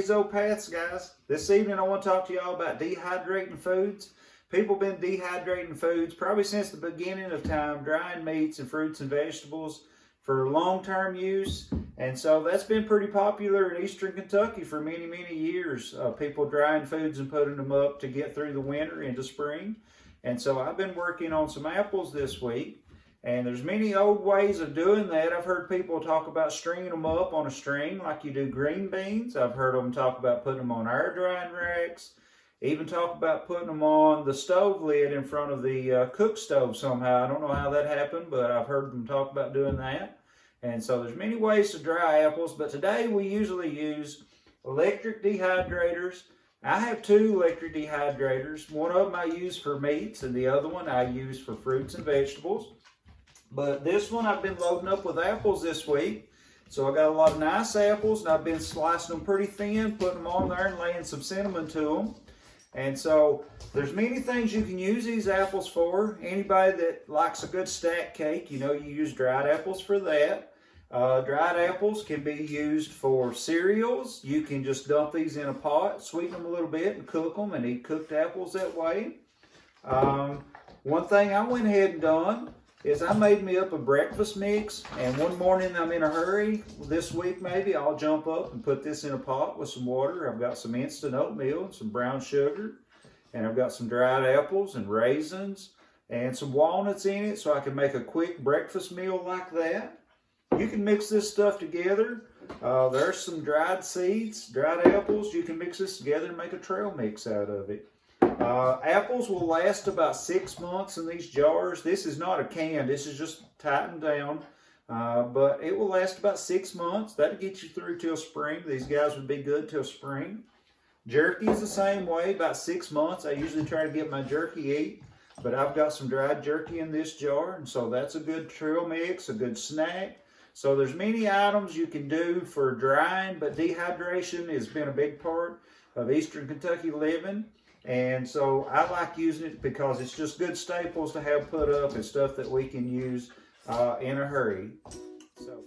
these old paths, guys. This evening I want to talk to y'all about dehydrating foods. People have been dehydrating foods probably since the beginning of time, drying meats and fruits and vegetables for long-term use. And so that's been pretty popular in eastern Kentucky for many, many years. People drying foods and putting them up to get through the winter into spring. And so I've been working on some apples this week. And there's many old ways of doing that. I've heard people talk about stringing them up on a string like you do green beans. I've heard them talk about putting them on air drying racks. Even talk about putting them on the stove lid in front of the cook stove somehow. I don't know how that happened, but I've heard them talk about doing that. And so there's many ways to dry apples, but today we usually use electric dehydrators. I have two electric dehydrators. One of them I use for meats and the other one I use for fruits and vegetables. But this one I've been loading up with apples this week. So I got a lot of nice apples and I've been slicing them pretty thin, putting them on there and laying some cinnamon to them. And so there's many things you can use these apples for. Anybody that likes a good stack cake, you know, you use dried apples for that. Dried apples can be used for cereals. You can just dump these in a pot, sweeten them a little bit and cook them and eat cooked apples that way. One thing I went ahead and done is I made me up a breakfast mix, and one morning I'm in a hurry, this week maybe, I'll jump up and put this in a pot with some water. I've got some instant oatmeal and some brown sugar, and I've got some dried apples and raisins and some walnuts in it so I can make a quick breakfast meal like that. You can mix this stuff together. There's some dried seeds, dried apples. You can mix this together and make a trail mix out of it. Apples will last about 6 months in these jars. This is not a can, this is just tightened down, but it will last about 6 months. That'll get you through till spring. These guys would be good till spring. Jerky is the same way, about 6 months. I usually try to get my jerky eat, but I've got some dried jerky in this jar, and so that's a good trail mix, a good snack. So there's many items you can do for drying, but dehydration has been a big part of eastern Kentucky living. And so I like using it because it's just good staples to have put up and stuff that we can use in a hurry. So.